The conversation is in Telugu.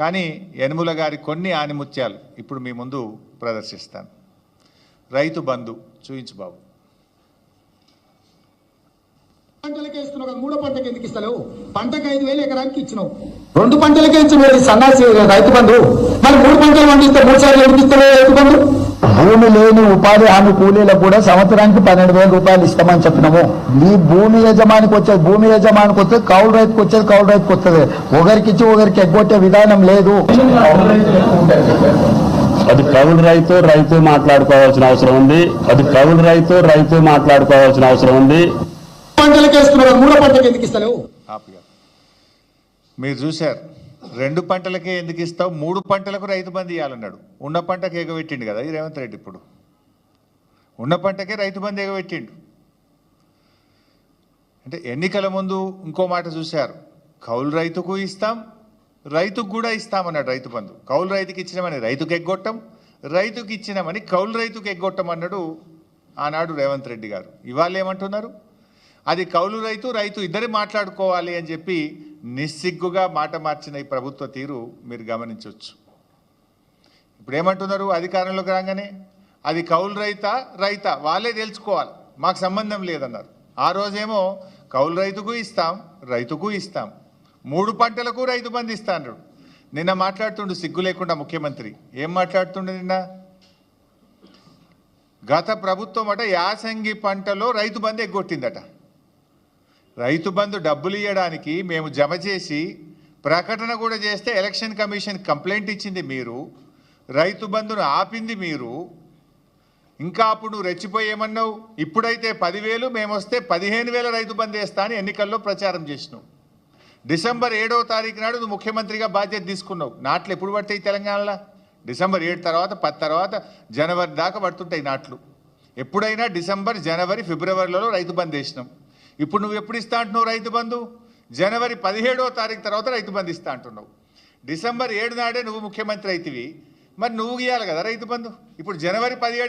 కానీ యనుమల గారి కొన్ని ఆనిముత్యాలు ఇప్పుడు మీ ముందు ప్రదర్శిస్తాను. రైతు బంధు చూయించు బాబు. పంటలకే ఇస్తున్నావు కదా, మూడో పంటకి ఎందుకు ఇస్తలేవు? పంటకు 5,000 ఎకరానికి ఇచ్చినావు, 2 పంటలకే ఇచ్చినావు సన్నాసి రైతు బంధు. మరి 3 పంటలు పండిస్తే 3 సార్లు ఎందుకు ఇస్తలేవు రైతు బంధు? భూమి లేని ఉపాధి హామీ కూలీలకు కూడా సంవత్సరానికి 12,000 రూపాయలు ఇస్తామని చెప్పినాము. ఈ భూమి యజమానికి వచ్చేది కౌలు రైతుకు వచ్చేది కౌలు రైతుకు వస్తుంది. ఒకరికి ఇచ్చి ఒకరికి ఎగ్గొట్టే విధానం లేదు. అది కౌలు రైతు మాట్లాడుకోవాల్సిన అవసరం ఉంది. పంటలకే ఇస్తున్నావు కదా, మూడో పంటకి ఎందుకు ఇస్తలేవు? మీరు చూశారు, 2 పంటలకే ఎందుకు ఇస్తావు, 3 పంటలకు రైతు బంధు ఇవ్వాలన్నాడు. ఉన్న పంటకు ఎగబెట్టిండు కదా ఈ రేవంత్ రెడ్డి. ఇప్పుడు ఉన్న పంటకే రైతు బంధు ఎగబెట్టిండు. అంటే ఎన్నికల ముందు ఇంకో మాట చూశారు, కౌలు రైతుకు ఇస్తాం, రైతుకు కూడా ఇస్తామన్నాడు రైతు బంధు. కౌలు రైతుకి ఇచ్చినామని రైతుకు ఎగ్గొట్టం, రైతుకి ఇచ్చినామని కౌలు రైతుకు ఎగ్గొట్టం అన్నాడు ఆనాడు రేవంత్ రెడ్డి గారు. ఇవాళ ఏమంటున్నారు, అది కౌలు రైతు ఇద్దరు మాట్లాడుకోవాలి అని చెప్పి నిస్సిగ్గుగా మాట మార్చిన ఈ ప్రభుత్వ తీరు మీరు గమనించవచ్చు. ఇప్పుడు ఏమంటున్నారు, అధికారంలోకి రాగానే అది కౌలు రైతా వాళ్ళే తెలుసుకోవాలి, మాకు సంబంధం లేదన్నారు. ఆ రోజేమో కౌలు రైతుకు ఇస్తాం, 3 పంటలకు రైతు బంధు ఇస్తా అన్నాడు. నిన్న మాట్లాడుతుండు సిగ్గు లేకుండా ముఖ్యమంత్రి. ఏం మాట్లాడుతుండే నిన్న? గత ప్రభుత్వం అట యాసంగి పంటలో రైతు బంధు ఎగ్గొట్టిందట. రైతు బంధు డబ్బులు ఇవ్వడానికి మేము జమ చేసి ప్రకటన కూడా చేస్తే ఎలక్షన్ కమిషన్ కంప్లైంట్ ఇచ్చింది మీరు, రైతు బంధును ఆపింది మీరు. ఇంకా అప్పుడు నువ్వు రెచ్చిపోయి ఏమన్నావు, ఇప్పుడైతే 10,000 మేము వస్తే 15,000 రైతు బంధు వేస్తా అని ఎన్నికల్లో ప్రచారం చేసినావు. డిసెంబర్ 7వ తారీఖు నాడు నువ్వు ముఖ్యమంత్రిగా బాధ్యత తీసుకున్నావు. నాట్లు ఎప్పుడు పడతాయి తెలంగాణలో? డిసెంబర్ 7 తర్వాత 10 తర్వాత జనవరి దాకా పడుతుంటాయి నాట్లు. ఎప్పుడైనా డిసెంబర్, జనవరి, ఫిబ్రవరిలో రైతు బంధు వేసినాం. ఇప్పుడు నువ్వు ఎప్పుడు ఇస్తా అంటున్నావు రైతు బంధు? జనవరి 17వ తారీఖు తర్వాత రైతు బంధు ఇస్తా అంటున్నావు. డిసెంబర్ 7 నాడే నువ్వు ముఖ్యమంత్రి అయితివి, మరి నువ్వు ఇవ్వాలి కదా రైతు బంధు. ఇప్పుడు జనవరి 17